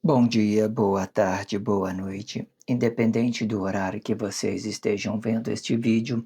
Bom dia, boa tarde, boa noite. Independente do horário que vocês estejam vendo este vídeo,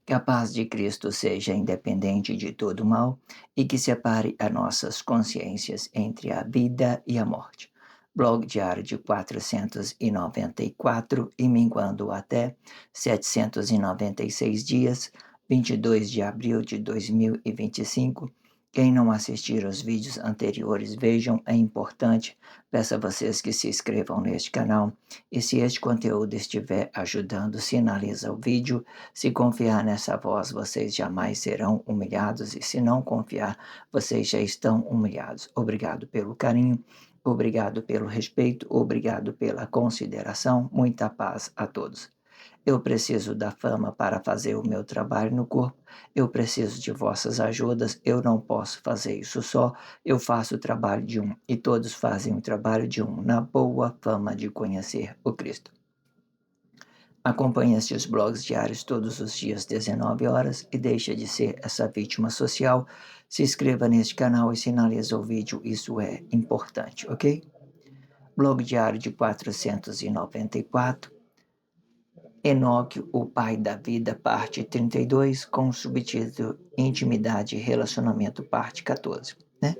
que a paz de Cristo seja independente de todo mal e que separe as nossas consciências entre a vida e a morte. Blog diário de 494 e minguando até 796 dias, 22 de abril de 2025. Quem não assistir aos vídeos anteriores, vejam, é importante. Peço a vocês que se inscrevam neste canal e se este conteúdo estiver ajudando, sinaliza o vídeo. Se confiar nessa voz, vocês jamais serão humilhados, e se não confiar, vocês já estão humilhados. Obrigado pelo carinho, obrigado pelo respeito, obrigado pela consideração. Muita paz a todos. Eu preciso da fama para fazer o meu trabalho no corpo. Eu preciso de vossas ajudas. Eu não posso fazer isso só. Eu faço o trabalho de um e todos fazem o trabalho de um, na boa fama de conhecer o Cristo. Acompanhe estes blogs diários todos os dias, 19 horas, e deixe de ser essa vítima social. Se inscreva neste canal e sinalize o vídeo, isso é importante, ok? Blog diário de 494. Enoque, o Pai da Vida, parte 32, com o subtítulo Intimidade e Relacionamento, parte 14. Né?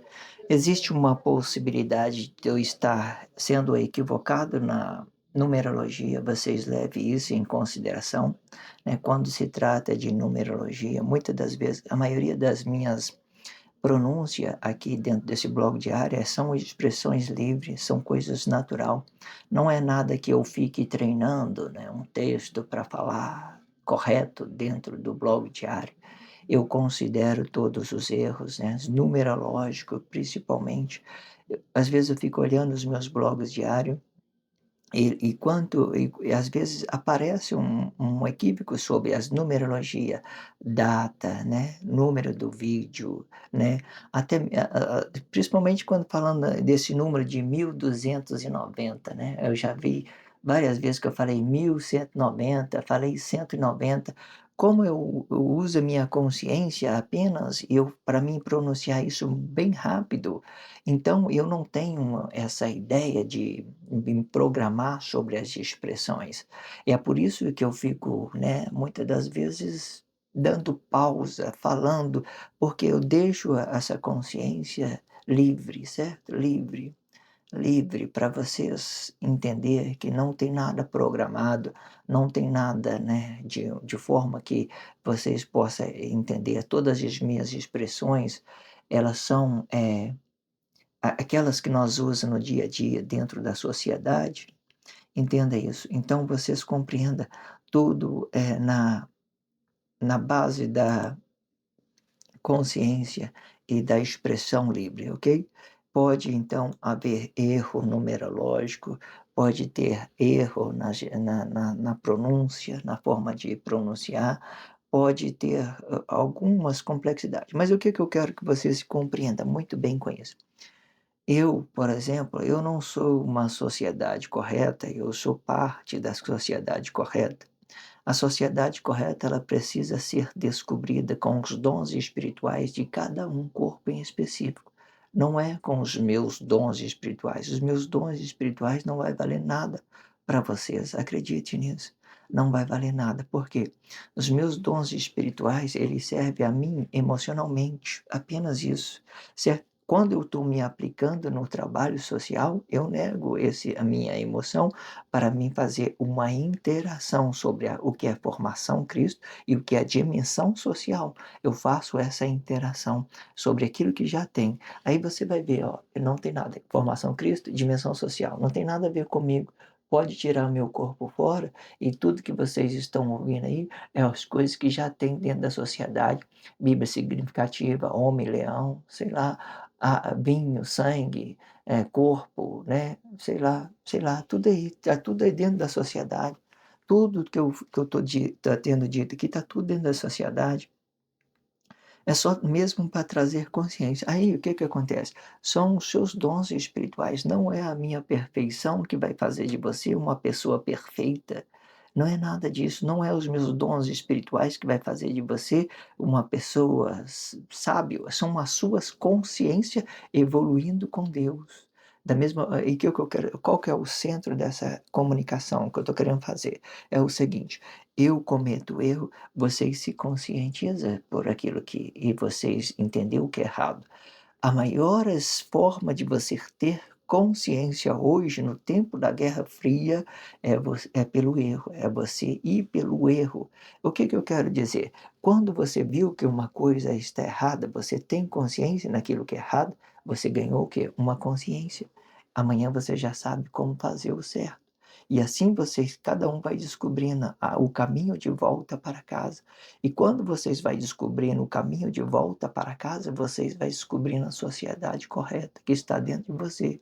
Existe uma possibilidade de eu estar sendo equivocado na numerologia, vocês levem isso em consideração. Né? Quando se trata de numerologia, muitas das vezes, a maioria das minhas pronúncia aqui dentro desse blog diário são expressões livres, são coisas natural. Não é nada que eu fique treinando, né, um texto para falar correto dentro do blog diário. Eu considero todos os erros, né, numerológico principalmente. Às vezes eu fico olhando os meus blogs diários e às vezes aparece um equívoco sobre as numerologia, data, né, número do vídeo, né, até principalmente quando falando desse número de 1290, né, eu já vi várias vezes que eu falei 1190, falei 190. Como eu uso a minha consciência apenas, eu para mim pronunciar isso bem rápido, então eu não tenho essa ideia de me programar sobre as expressões. E é por isso que eu fico, né, muitas das vezes dando pausa, falando, porque eu deixo essa consciência livre, certo? Livre, livre para vocês entender que não tem nada programado, não tem nada, né, de forma que vocês possam entender. Todas as minhas expressões, elas são, aquelas que nós usamos no dia a dia dentro da sociedade, entenda isso. Então vocês compreenda tudo na base da consciência e da expressão livre, ok? Pode então haver erro numerológico, pode ter erro na pronúncia, na forma de pronunciar, pode ter algumas complexidades. Mas o que eu quero que você se compreenda muito bem com isso? Eu, por exemplo, eu não sou uma sociedade correta, eu sou parte da sociedade correta. A sociedade correta, ela precisa ser descobrida com os dons espirituais de cada um corpo em específico. Não é com os meus dons espirituais. Os meus dons espirituais não vai valer nada para vocês, acredite nisso. Não vai valer nada, porque os meus dons espirituais, eles servem a mim emocionalmente, apenas isso, certo? Quando eu estou me aplicando no trabalho social, eu nego a minha emoção para mim fazer uma interação sobre o que é formação Cristo e o que é dimensão social. Eu faço essa interação sobre aquilo que já tem. Aí você vai ver, ó, não tem nada, formação Cristo, dimensão social, não tem nada a ver comigo. Pode tirar meu corpo fora e tudo que vocês estão ouvindo aí é as coisas que já tem dentro da sociedade. Bíblia significativa, homem, leão, sei lá, vinho, sangue, corpo, né, sei lá, tudo aí, tá tudo aí dentro da sociedade. Tudo que eu tô tendo dito aqui, tá tudo dentro da sociedade. É só mesmo para trazer consciência. Aí o que que acontece? São os seus dons espirituais, não é a minha perfeição que vai fazer de você uma pessoa perfeita. Não é nada disso, não é os meus dons espirituais que vai fazer de você uma pessoa sábio, são as suas consciência evoluindo com Deus. Da mesma e que eu quero qual que é o centro dessa comunicação que eu estou querendo fazer? É o seguinte: eu cometo erro, vocês se conscientiza por aquilo que e vocês entendeu o que é errado. A maior forma de você ter consciência hoje, no tempo da Guerra Fria, é pelo erro, é você ir pelo erro. O que que eu quero dizer? Quando você viu que uma coisa está errada, você tem consciência naquilo que é errado, você ganhou o quê? Uma consciência. Amanhã você já sabe como fazer o certo. E assim vocês, cada um vai descobrindo o caminho de volta para casa. E quando vocês vai descobrindo o caminho de volta para casa, vocês vai descobrindo a sociedade correta que está dentro de você,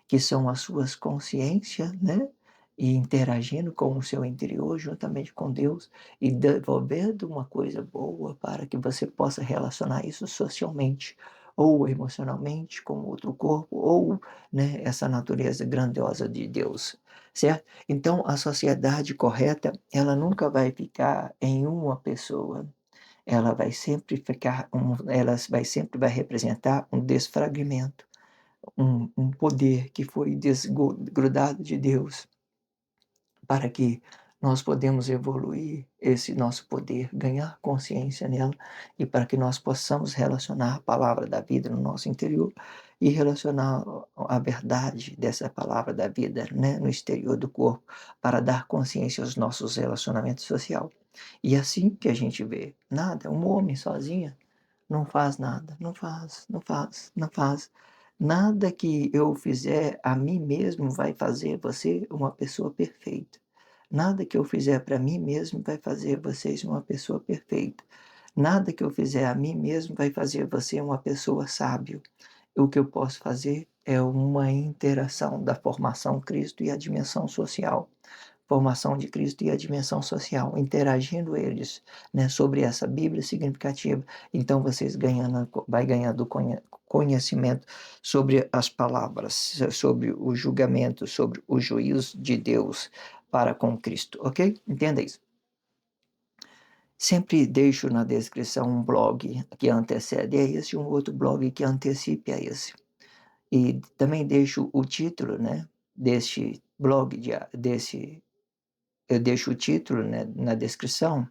que são as suas consciências, né? E interagindo com o seu interior juntamente com Deus e devolvendo uma coisa boa para que você possa relacionar isso socialmente ou emocionalmente com outro corpo ou, né, essa natureza grandiosa de Deus, certo? Então a sociedade correta, ela nunca vai ficar em uma pessoa, ela vai sempre vai representar um desfragmento, um poder que foi desgrudado de Deus, para que nós podemos evoluir esse nosso poder, ganhar consciência nela, e para que nós possamos relacionar a palavra da vida no nosso interior e relacionar a verdade dessa palavra da vida, né, no exterior do corpo, para dar consciência aos nossos relacionamentos social. E assim que a gente vê, nada, um homem sozinho não faz nada, não faz, não faz, não faz. Nada que eu fizer a mim mesmo vai fazer você uma pessoa perfeita. Nada que eu fizer para mim mesmo vai fazer vocês uma pessoa perfeita. Nada que eu fizer a mim mesmo vai fazer você uma pessoa sábio. O que eu posso fazer é uma interação da formação Cristo e a dimensão social, formação de Cristo e a dimensão social, interagindo eles, né, sobre essa Bíblia significativa. Então vocês vai ganhando conhecimento sobre as palavras, sobre o julgamento, sobre o juízo de Deus para com Cristo, ok? Entenda isso. Sempre deixo na descrição um blog que antecede a esse e um outro blog que antecipe a esse. E também deixo o título, né, deste blog, eu deixo o título, né, na descrição,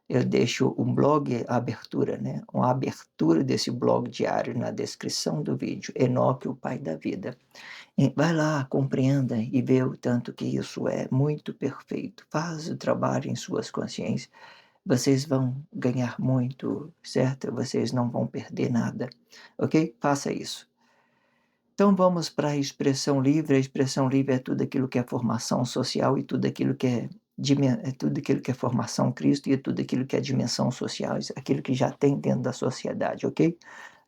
eu deixo um blog, a abertura, né, uma abertura desse blog diário na descrição do vídeo, Enoque, o Pai da Vida. E vai lá, compreenda e vê o tanto que isso é muito perfeito. Faz o trabalho em suas consciências. Vocês vão ganhar muito, certo? Vocês não vão perder nada, ok? Faça isso. Então vamos para a expressão livre. A expressão livre é tudo aquilo que é formação social e tudo aquilo que é tudo aquilo que é formação Cristo e tudo aquilo que é dimensão social, aquilo que já tem dentro da sociedade, ok?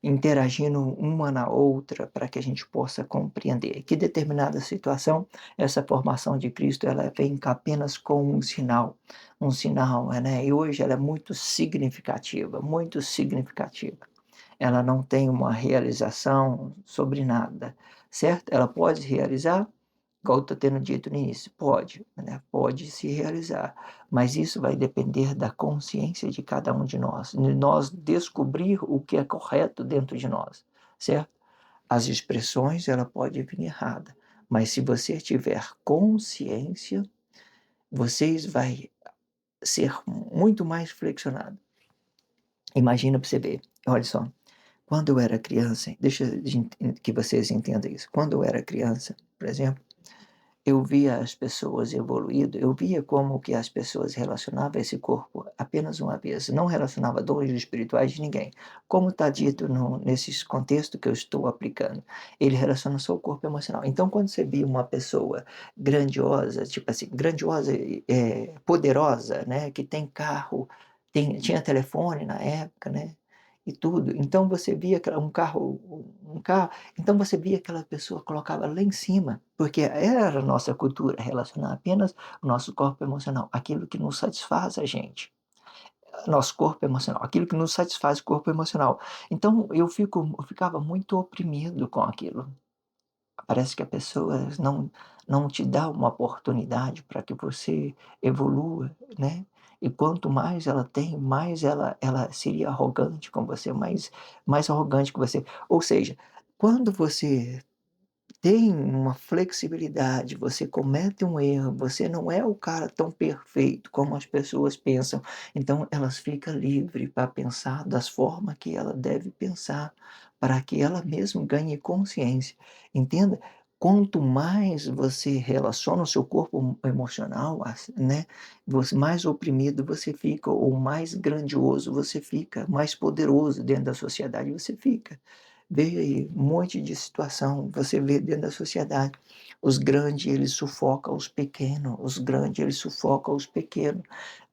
Interagindo uma na outra para que a gente possa compreender que determinada situação, essa formação de Cristo, ela vem apenas com um sinal, né? E hoje ela é muito significativa, muito significativa. Ela não tem uma realização sobre nada, certo? Ela pode se realizar, igual eu estou tendo dito no início, pode, né? Pode se realizar, mas isso vai depender da consciência de cada um de nós descobrir o que é correto dentro de nós, certo? As expressões, ela pode vir errada, mas se você tiver consciência, vocês vai ser muito mais flexionado. Imagina para você ver, olha só, quando eu era criança, deixa que vocês entendam isso. Quando eu era criança, por exemplo, eu via as pessoas evoluindo, eu via como que as pessoas relacionavam esse corpo apenas uma vez, não relacionava dons espirituais de ninguém. Como está dito nesses contextos que eu estou aplicando, ele relaciona só o corpo emocional. Então, quando você via uma pessoa grandiosa, tipo assim, grandiosa, poderosa, né, que tem carro, tinha telefone na época, né, e tudo. Então você via um carro, então você via aquela pessoa colocava lá em cima, porque era a nossa cultura relacionar apenas o nosso corpo emocional, aquilo que nos satisfaz a gente, nosso corpo emocional, aquilo que nos satisfaz o corpo emocional. Então eu ficava muito oprimido com aquilo. Parece que a pessoa não te dá uma oportunidade para que você evolua, né. E quanto mais ela tem, mais ela seria arrogante com você, mais arrogante que você. Ou seja, quando você tem uma flexibilidade, você comete um erro, você não é o cara tão perfeito como as pessoas pensam, então elas ficam livre para pensar das formas que ela deve pensar, para que ela mesma ganhe consciência, entenda? Quanto mais você relaciona o seu corpo emocional, né, você mais oprimido você fica, ou mais grandioso você fica, mais poderoso dentro da sociedade você fica. Veja aí, um monte de situação, você vê dentro da sociedade. Os grandes, eles sufocam os pequenos, os grandes, eles sufocam os pequenos.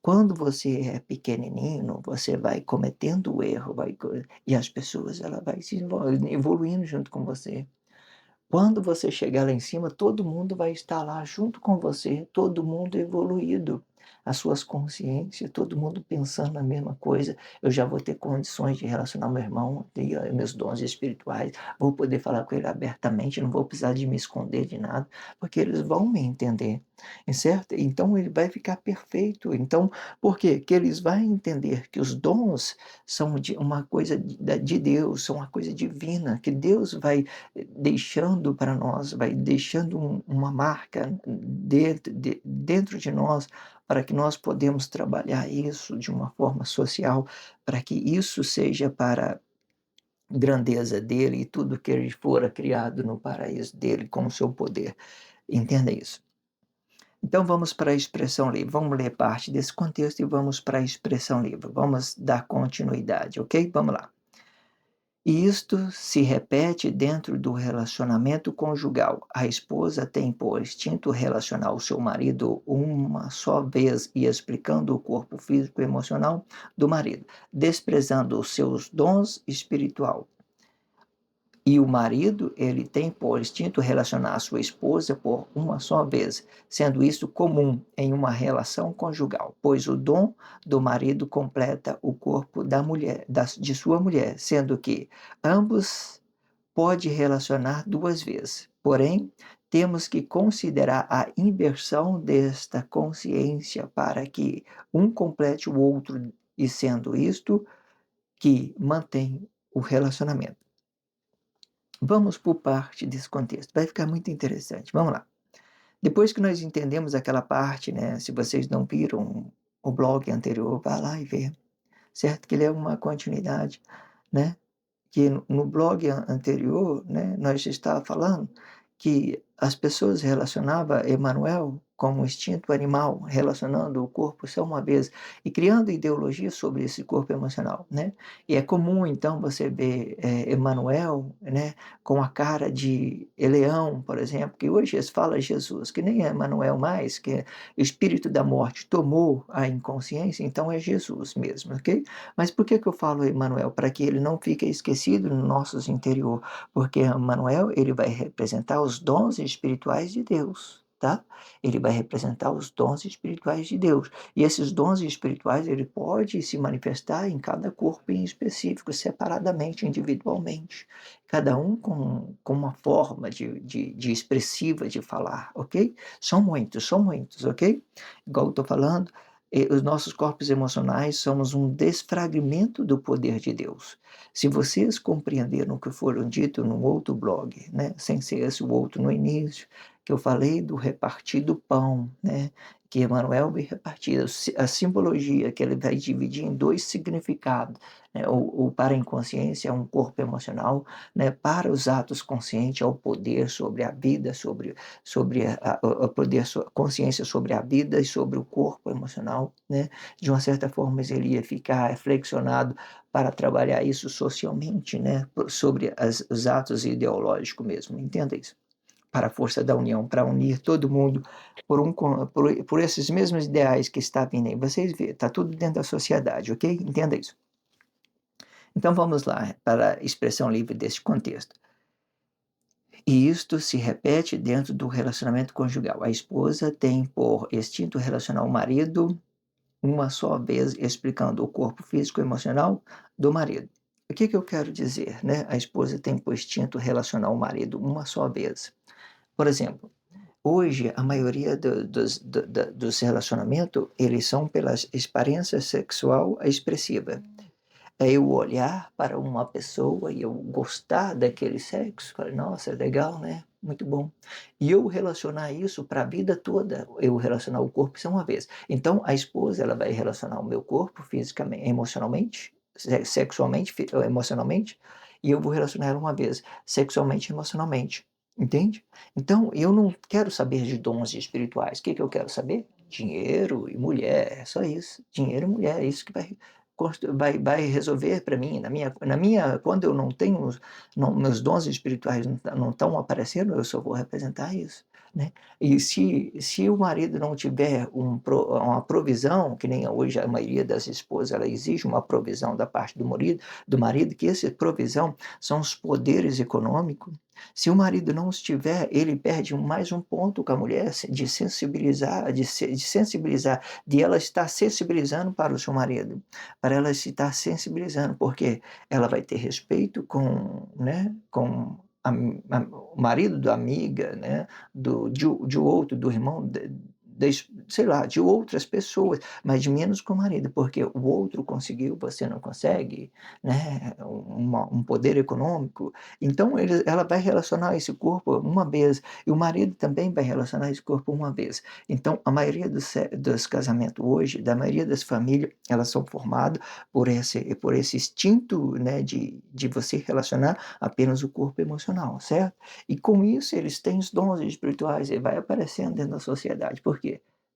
Quando você é pequenininho, você vai cometendo o erro, e as pessoas ela vai se evoluindo junto com você. Quando você chegar lá em cima, todo mundo vai estar lá junto com você, todo mundo evoluído, as suas consciências, todo mundo pensando na mesma coisa. Eu já vou ter condições de relacionar meu irmão, ter meus dons espirituais, vou poder falar com ele abertamente, não vou precisar de me esconder de nada, porque eles vão me entender, certo? Então ele vai ficar perfeito. Então, por quê? Que eles vão entender que os dons são de uma coisa de Deus, são uma coisa divina, que Deus vai deixando para nós, vai deixando uma marca dentro de nós, para que nós podemos trabalhar isso de uma forma social, para que isso seja para grandeza dele e tudo que ele fora criado no paraíso dele com o seu poder. Entenda isso. Então vamos para a expressão livre. Vamos ler parte desse contexto e vamos para a expressão livre. Vamos dar continuidade, ok? Vamos lá. E isto se repete dentro do relacionamento conjugal. A esposa tem por instinto relacionar o seu marido uma só vez e explicando o corpo físico e emocional do marido, desprezando os seus dons espiritual. E o marido, ele tem por instinto relacionar a sua esposa por uma só vez, sendo isso comum em uma relação conjugal, pois o dom do marido completa o corpo da mulher, de sua mulher, sendo que ambos pode relacionar duas vezes. Porém, temos que considerar a inversão desta consciência para que um complete o outro, e sendo isto que mantém o relacionamento. Vamos por parte desse contexto, vai ficar muito interessante. Vamos lá. Depois que nós entendemos aquela parte, né, se vocês não viram o blog anterior, vá lá e vê, certo? Que ele é uma continuidade, né? Que no blog anterior, né, nós estava falando que as pessoas relacionavam Emanuel como um instinto animal, relacionando o corpo só uma vez e criando ideologia sobre esse corpo emocional, né? E é comum então você ver Emanuel, né, com a cara de leão, por exemplo, que hoje eles falam Jesus, que nem é Emanuel mais, que o espírito da morte tomou a inconsciência, então é Jesus mesmo, ok? Mas por que eu falo Emanuel? Para que ele não fique esquecido no nosso interior, porque Emanuel, ele vai representar os dons espirituais de Deus, tá? Ele vai representar os dons espirituais de Deus. E esses dons espirituais, ele pode se manifestar em cada corpo em específico, separadamente, individualmente. Cada um com uma forma de expressiva de falar, ok? São muitos, ok? Igual eu estou falando, os nossos corpos emocionais somos um desfragmento do poder de Deus. Se vocês compreenderam o que foram dito no outro blog, né, sem ser esse o outro no início, que eu falei do repartir do pão, né, que Emmanuel vai repartir, a simbologia que ele vai dividir em dois significados, né, o para a inconsciência é um corpo emocional, né, para os atos conscientes é o poder sobre a vida, sobre a poder, consciência sobre a vida e sobre o corpo emocional, né, de uma certa forma ele ia ficar flexionado para trabalhar isso socialmente, né, sobre os atos ideológicos mesmo, entenda isso. Para a força da união, para unir todo mundo por esses mesmos ideais que está vindo aí. Vocês vê, está tudo dentro da sociedade, ok? Entenda isso. Então vamos lá para a expressão livre deste contexto. E isto se repete dentro do relacionamento conjugal. A esposa tem por instinto relacionar o marido uma só vez, explicando o corpo físico e emocional do marido. O que eu quero dizer, né? A esposa tem por instinto relacionar o marido uma só vez. Por exemplo, hoje a maioria dos relacionamentos, eles são pela experiência sexual expressiva. É eu olhar para uma pessoa e eu gostar daquele sexo, falar, nossa, é legal, né? muito bom. E eu relacionar isso para a vida toda, eu relacionar o corpo isso é uma vez. Então a esposa, ela vai relacionar o meu corpo fisicamente, emocionalmente, sexualmente, emocionalmente, e eu vou relacionar ela uma vez, sexualmente e emocionalmente, entende? Então eu não quero saber de dons espirituais, o que que eu quero saber? Dinheiro e mulher, é só isso. Dinheiro e mulher, é isso que vai resolver para mim, na minha quando eu não tenho não, meus dons espirituais não estão aparecendo, eu só vou representar isso, né. E se o marido não tiver uma provisão, que nem hoje a maioria das esposas, ela exige uma provisão da parte do marido, que essa provisão são os poderes econômicos. Se o marido não estiver, ele perde mais um ponto com a mulher de sensibilizar, de ela estar sensibilizando para o seu marido, para ela se estar sensibilizando, porque ela vai ter respeito com, né, com o marido da amiga, né, de outro, do irmão, sei lá, de outras pessoas, mas de menos com o marido, porque o outro conseguiu, você não consegue, né, um poder econômico. Então ela vai relacionar esse corpo uma vez, e o marido também vai relacionar esse corpo uma vez. Então a maioria dos casamentos hoje, da maioria das famílias, elas são formadas por esse instinto, né, de você relacionar apenas o corpo emocional, certo? E com isso eles têm os dons espirituais e vai aparecendo dentro da sociedade. Por quê?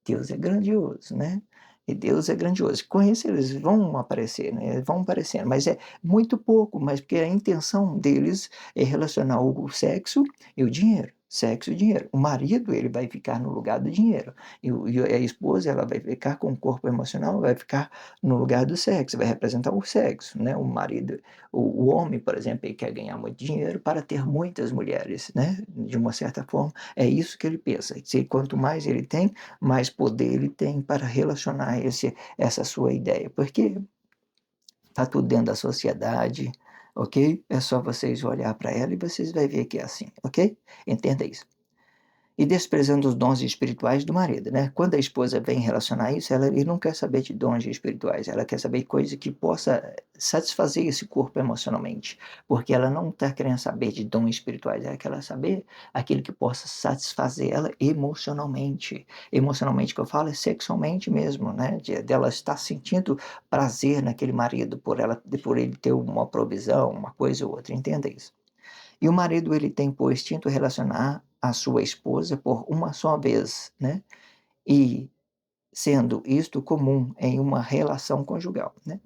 Deus é grandioso, né? E Deus é grandioso. Com isso eles vão aparecer, né? Eles vão aparecendo, mas é muito pouco, mas porque a intenção deles é relacionar o sexo e o dinheiro. Sexo e dinheiro. O marido, ele vai ficar no lugar do dinheiro. E a esposa, ela vai ficar com o corpo emocional, vai ficar no lugar do sexo, vai representar o sexo, né? O marido, o homem, por exemplo, ele quer ganhar muito dinheiro para ter muitas mulheres, né? De uma certa forma, é isso que ele pensa. Se quanto mais ele tem, mais poder ele tem para relacionar essa sua ideia, porque está tudo dentro da sociedade, ok? É só vocês olhar para ela e vocês vai ver que é assim, ok? Entenda isso. E desprezando os dons espirituais do marido, né. Quando a esposa vem relacionar isso, ela ele não quer saber de dons espirituais, ela quer saber coisa que possa satisfazer esse corpo emocionalmente, porque ela não está querendo saber de dons espirituais, ela quer saber aquilo que possa satisfazer ela emocionalmente. Emocionalmente que eu falo é sexualmente mesmo, né, dela estar sentindo prazer naquele marido por ele ter uma provisão, uma coisa ou outra, entenda isso. E o marido ele tem por instinto relacionar a sua esposa por uma só vez, né, e sendo isto comum em uma relação conjugal, né.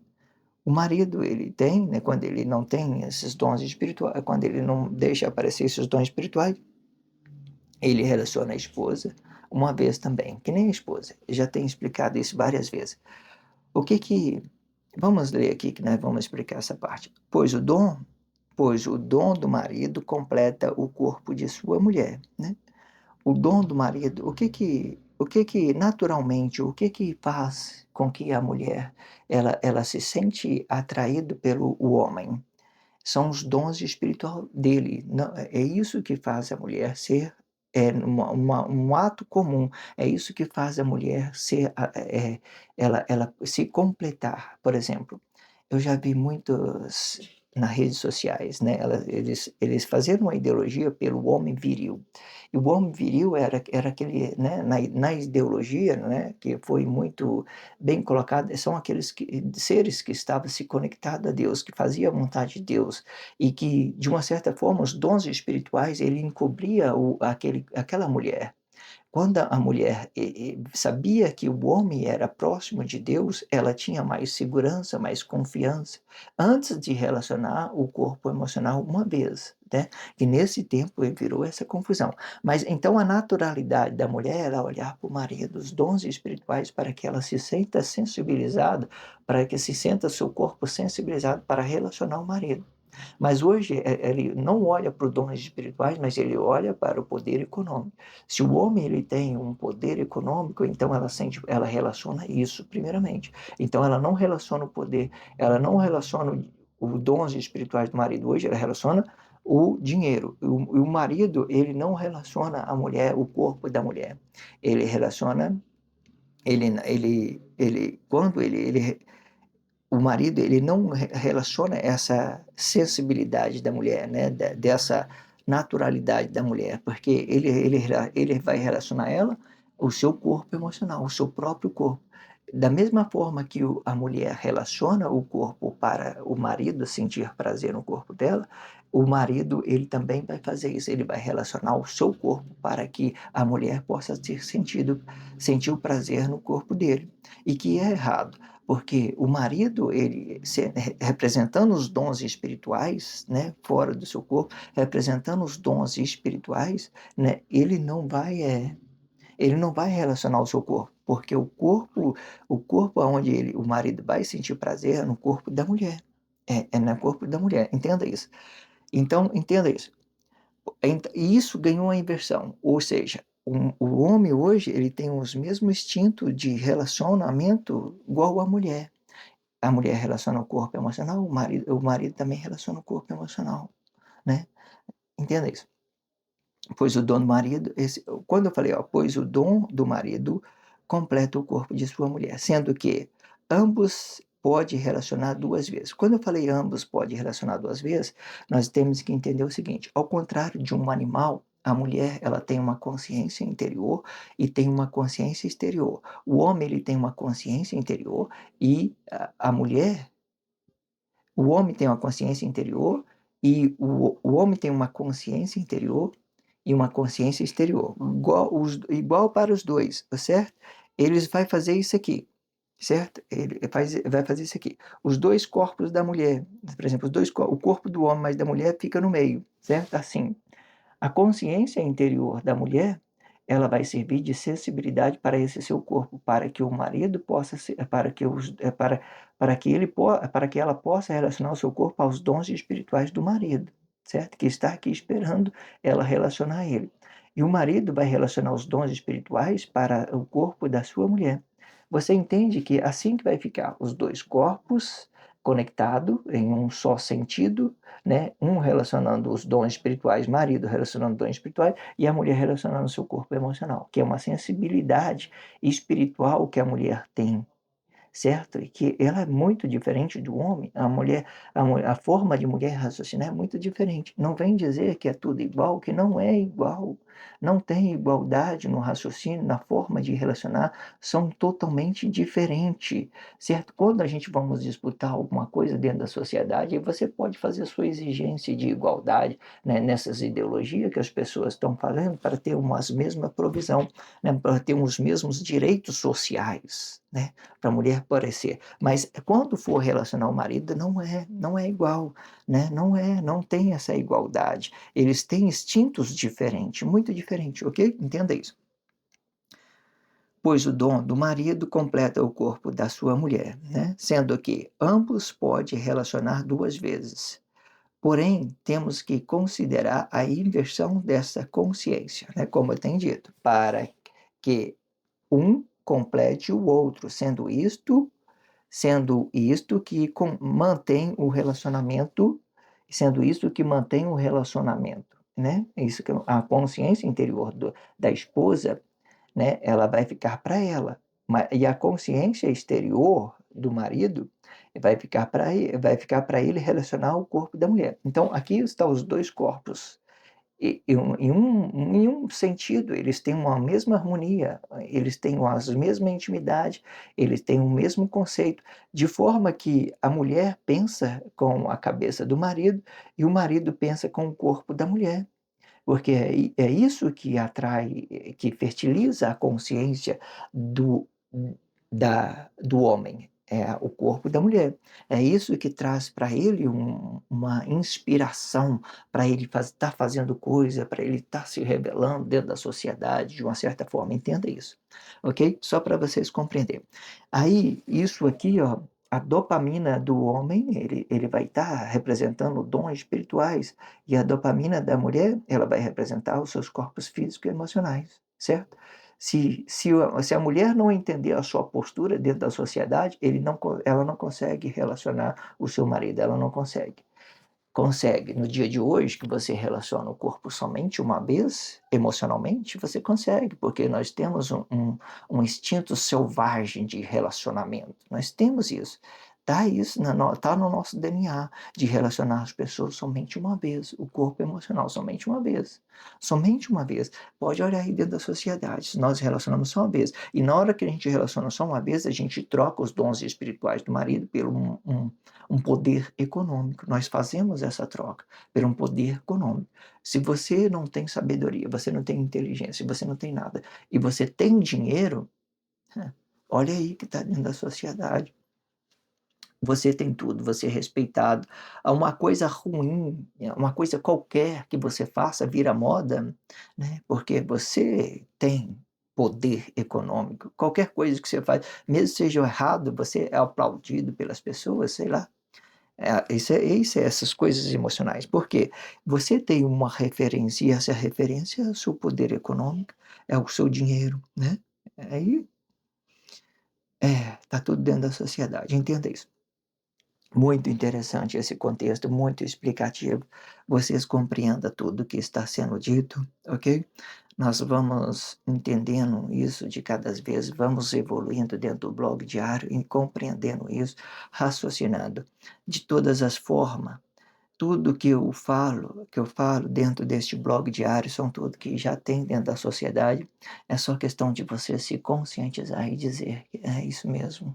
O marido ele tem, né, quando ele não tem esses dons espirituais, quando ele não deixa aparecer esses dons espirituais, ele relaciona a esposa uma vez também, que nem a esposa, já tenho explicado isso várias vezes. O que que vamos ler aqui que nós vamos explicar essa parte. Pois o dom do marido completa o corpo de sua mulher, né. O dom do marido, o que que naturalmente, o que que faz com que a mulher, ela se sente atraído pelo o homem? São os dons espiritual dele, não é isso que faz a mulher ser, um ato comum, é isso que faz a mulher ser ela se completar. Por exemplo, eu já vi muitos nas redes sociais, né, eles faziam uma ideologia pelo homem viril. E o homem viril era aquele, né, na ideologia, né, que foi muito bem colocado, são aqueles seres que estavam se conectados a Deus, que fazia a vontade de Deus, e que, de uma certa forma, os dons espirituais, ele encobria aquela mulher. Quando a mulher sabia que o homem era próximo de Deus, ela tinha mais segurança, mais confiança, antes de relacionar o corpo emocional uma vez, né, e nesse tempo virou essa confusão. Mas então a naturalidade da mulher era olhar para o marido, os dons espirituais para que ela se sinta sensibilizada, para que se sinta seu corpo sensibilizado para relacionar o marido. Mas hoje, ele não olha para os dons espirituais, mas ele olha para o poder econômico. Se o homem ele tem um poder econômico, então ela relaciona isso primeiramente. Então ela não relaciona o poder, ela não relaciona os dons espirituais do marido hoje, ela relaciona o dinheiro. O marido, ele não relaciona a mulher, o corpo da mulher. Ele relaciona, ele quando ele o marido ele não relaciona essa sensibilidade da mulher, né, dessa naturalidade da mulher, porque ele vai relacionar ela o seu corpo emocional, o seu próprio corpo. Da mesma forma que a mulher relaciona o corpo para o marido sentir prazer no corpo dela, o marido ele também vai fazer isso, ele vai relacionar o seu corpo para que a mulher possa sentir o prazer no corpo dele. E que é errado, porque o marido, representando os dons espirituais, né, fora do seu corpo, representando os dons espirituais, né, ele não vai relacionar o seu corpo, porque o corpo aonde o marido vai sentir prazer é no corpo da mulher. É no corpo da mulher, entenda isso. Então, entenda isso. E isso ganhou uma inversão, ou seja, o homem hoje ele tem os mesmos instintos de relacionamento igual a mulher. A mulher relaciona o corpo emocional, o marido também relaciona o corpo emocional, né? Entenda isso. Pois o dom do marido, quando eu falei, ó, pois o dom do marido completa o corpo de sua mulher, sendo que ambos pode relacionar duas vezes. Quando eu falei ambos pode relacionar duas vezes, nós temos que entender o seguinte: ao contrário de um animal, a mulher ela tem uma consciência interior e tem uma consciência exterior. O homem ele tem uma consciência interior e a mulher, o homem tem uma consciência interior e o homem tem uma consciência interior e uma consciência exterior, igual para os dois, tá certo? Eles vai fazer isso aqui, certo? Ele vai fazer isso aqui. Os dois corpos da mulher, por exemplo, o corpo do homem, mas da mulher fica no meio, certo? Assim, a consciência interior da mulher, ela vai servir de sensibilidade para esse seu corpo, para que o marido possa ser, para que ela possa relacionar o seu corpo aos dons espirituais do marido, certo? Que está aqui esperando ela relacionar a ele. E o marido vai relacionar os dons espirituais para o corpo da sua mulher. Você entende que assim que vai ficar os dois corpos conectados em um só sentido, né? Um relacionando os dons espirituais, marido relacionando dons espirituais e a mulher relacionando o seu corpo emocional, que é uma sensibilidade espiritual que a mulher tem, certo? E que ela é muito diferente do homem. A forma de mulher raciocinar é muito diferente. Não vem dizer que é tudo igual, que não é igual. Não tem igualdade no raciocínio, na forma de relacionar, são totalmente diferentes, certo? Quando a gente vamos disputar alguma coisa dentro da sociedade, aí você pode fazer a sua exigência de igualdade, né, nessas ideologias que as pessoas estão fazendo para ter uma mesma provisão, né, para ter os mesmos direitos sociais, né? Para a mulher parecer. Mas quando for relacionar o marido, não é igual, né? Não tem essa igualdade. Eles têm instintos diferentes, muito diferentes, ok? Entenda isso. Pois o dom do marido completa o corpo da sua mulher, né? Sendo que ambos podem relacionar duas vezes. Porém, temos que considerar a inversão dessa consciência, né? Como eu tenho dito, para que um complete o outro, sendo isto que mantém o relacionamento, sendo isto que mantém o relacionamento, né? Isso que a consciência interior da esposa, né? Ela vai ficar para ela, e a consciência exterior do marido vai ficar para ele relacionar o corpo da mulher. Então aqui estão os dois corpos em um sentido, eles têm uma mesma harmonia, eles têm as mesma intimidade, eles têm o mesmo conceito, de forma que a mulher pensa com a cabeça do marido e o marido pensa com o corpo da mulher, porque é isso que atrai, que fertiliza a consciência do, do homem, é o corpo da mulher. É isso que traz para ele uma inspiração, para ele estar fazendo coisa, para ele estar se revelando dentro da sociedade de uma certa forma. Entenda isso, ok? Só para vocês compreenderem. Aí, isso aqui, ó, a dopamina do homem, ele vai estar representando dons espirituais, e a dopamina da mulher, ela vai representar os seus corpos físicos e emocionais, certo? Se a mulher não entender a sua postura dentro da sociedade, ela não consegue relacionar o seu marido, ela não consegue. Consegue. No dia de hoje, que você relaciona o corpo somente uma vez, emocionalmente, você consegue, porque nós temos um instinto selvagem de relacionamento. Nós temos isso. Tá isso tá no nosso DNA, de relacionar as pessoas somente uma vez, o corpo emocional somente uma vez. Somente uma vez. Pode olhar aí dentro da sociedade, se nós relacionamos só uma vez, e na hora que a gente relaciona só uma vez, a gente troca os dons espirituais do marido por um poder econômico. Nós fazemos essa troca por um poder econômico. Se você não tem sabedoria, você não tem inteligência, você não tem nada, e você tem dinheiro, olha aí que está dentro da sociedade. Você tem tudo, você é respeitado. Uma coisa ruim, uma coisa qualquer que você faça vira moda, né, porque você tem poder econômico. Qualquer coisa que você faz, mesmo seja errado, você é aplaudido pelas pessoas, sei lá. Isso é essas coisas emocionais. Por quê? Você tem uma referência, e essa referência é o seu poder econômico, é o seu dinheiro, né. Aí tá tudo dentro da sociedade, entenda isso. Muito interessante esse contexto, muito explicativo. Vocês compreendam tudo o que está sendo dito, ok? Nós vamos entendendo isso de cada vez, vamos evoluindo dentro do blog diário e compreendendo isso, raciocinando de todas as formas. Tudo que eu falo dentro deste blog diário são tudo que já tem dentro da sociedade. É só questão de você se conscientizar e dizer que é isso mesmo.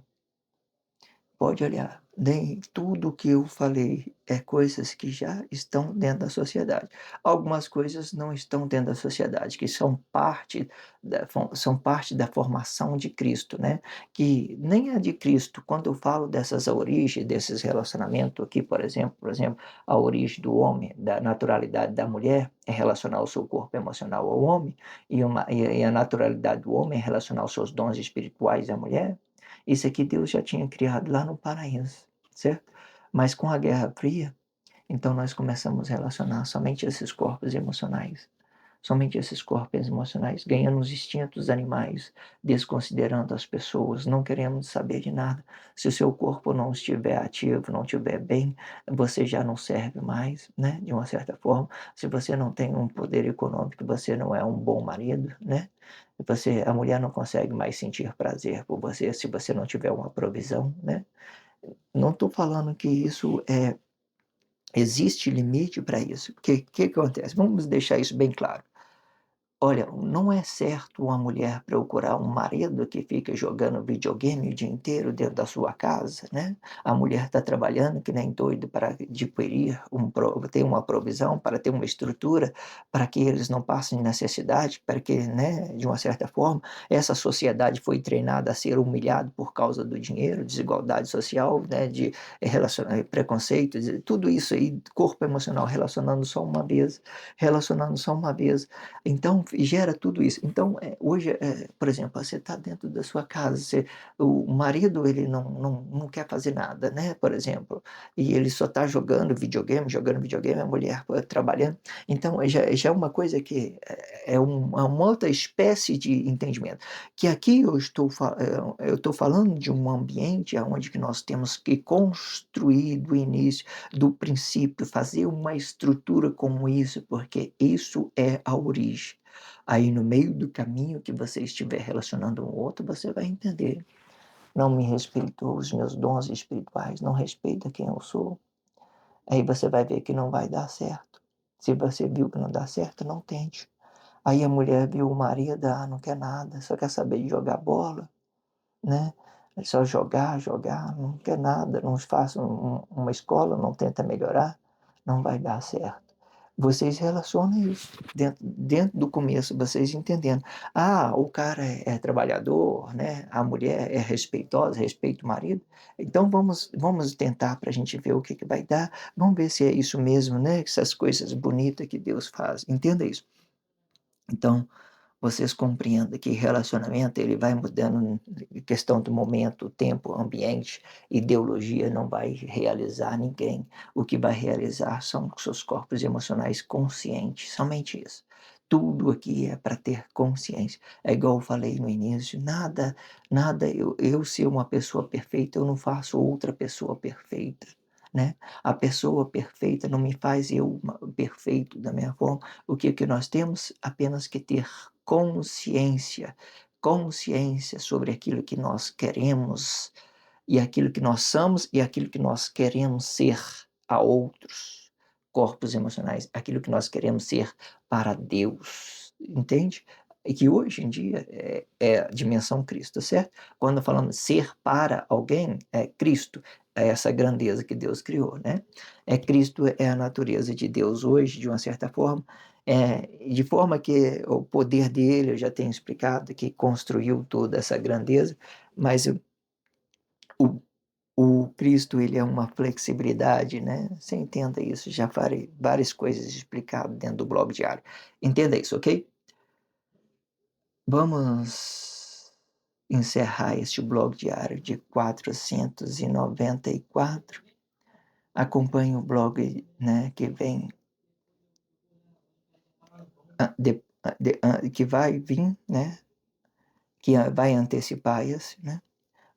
Pode olhar, nem tudo que eu falei é coisas que já estão dentro da sociedade. Algumas coisas não estão dentro da sociedade, que são parte da formação de Cristo, né, que nem é de Cristo. Quando eu falo dessas origens, desses relacionamentos aqui, por exemplo, a origem do homem, da naturalidade da mulher é relacionar o seu corpo emocional ao homem, e a naturalidade do homem é relacionar os seus dons espirituais à mulher. Isso aqui Deus já tinha criado lá no paraíso, certo? Mas com a Guerra Fria, então nós começamos a relacionar somente esses corpos emocionais, somente esses corpos emocionais, ganhando os instintos animais, desconsiderando as pessoas, não queremos saber de nada. Se o seu corpo não estiver ativo, não estiver bem, você já não serve mais, né? De uma certa forma. Se você não tem um poder econômico, você não é um bom marido, né? A mulher não consegue mais sentir prazer por você se você não tiver uma provisão, né? Não estou falando que isso existe limite para isso. O que acontece? Vamos deixar isso bem claro. Olha, não é certo uma mulher procurar um marido que fica jogando videogame o dia inteiro dentro da sua casa, né. A mulher está trabalhando que nem doido para adquirir ter uma provisão, para ter uma estrutura, para que eles não passem necessidade, para que, né, de uma certa forma, essa sociedade foi treinada a ser humilhado por causa do dinheiro, desigualdade social, né, de preconceitos, tudo isso aí, corpo emocional relacionando só uma vez. Então, gera tudo isso. Então, hoje, por exemplo, você está dentro da sua casa, o marido ele não quer fazer nada, né, por exemplo, e ele só está jogando videogame, a mulher trabalhando. Então, já é uma coisa que é uma outra espécie de entendimento. Que aqui eu estou falando de um ambiente aonde que nós temos que construir do início, do princípio, fazer uma estrutura como isso, porque isso é a origem. Aí no meio do caminho que você estiver relacionando um outro, você vai entender. Não me respeitou os meus dons espirituais, não respeita quem eu sou. Aí você vai ver que não vai dar certo. Se você viu que não dá certo, não tente. Aí a mulher viu o marido, não quer nada, só quer saber de jogar bola, né? É só jogar, jogar, não quer nada, não faz uma escola, não tenta melhorar, não vai dar certo. Vocês relacionam isso dentro do começo, vocês entendendo. O cara é trabalhador, né, a mulher é respeitosa, respeita o marido, então vamos tentar para a gente ver o que vai dar, vamos ver se é isso mesmo, né, essas coisas bonitas que Deus faz, entenda isso. Então vocês compreendam que relacionamento ele vai mudando em questão do momento, tempo, ambiente, ideologia não vai realizar ninguém. O que vai realizar são os seus corpos emocionais conscientes, somente isso. Tudo aqui é para ter consciência. É igual eu falei no início, nada eu ser uma pessoa perfeita, eu não faço outra pessoa perfeita, né. A pessoa perfeita não me faz eu perfeito da minha forma. O que nós temos? Apenas que ter consciência, consciência sobre aquilo que nós queremos, e aquilo que nós somos e aquilo que nós queremos ser a outros corpos emocionais, aquilo que nós queremos ser para Deus, entende? E que hoje em dia é a dimensão Cristo, certo? Quando falamos ser para alguém, é Cristo, é essa grandeza que Deus criou, né? É Cristo, é a natureza de Deus hoje, de uma certa forma, de forma que o poder dele, eu já tenho explicado, que construiu toda essa grandeza, mas o, o Cristo, ele é uma flexibilidade, né? Você entenda isso, já farei várias coisas explicadas dentro do blog diário. Entenda isso, ok? Vamos encerrar este blog diário de 494. Acompanhe o blog, né, que vem, que vai vir, né, que vai antecipar esse, né?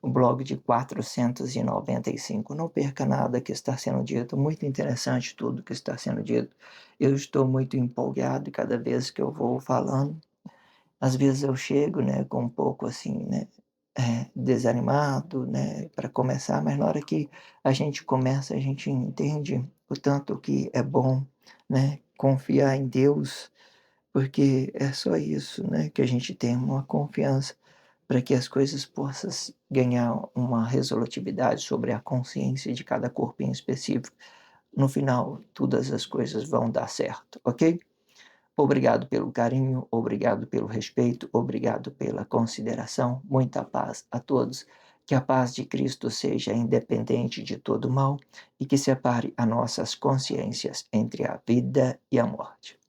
O blog de 495. Não perca nada que está sendo dito, muito interessante tudo que está sendo dito. Eu estou muito empolgado cada vez que eu vou falando. Às vezes eu chego, né, com um pouco assim, né, desanimado, né, para começar, mas na hora que a gente começa, a gente entende o tanto que é bom, né, confiar em Deus, porque é só isso, né, que a gente tem uma confiança para que as coisas possam ganhar uma resolutividade sobre a consciência de cada corpinho específico. No final, todas as coisas vão dar certo, ok? Obrigado pelo carinho, obrigado pelo respeito, obrigado pela consideração. Muita paz a todos. Que a paz de Cristo seja independente de todo mal e que separe as nossas consciências entre a vida e a morte.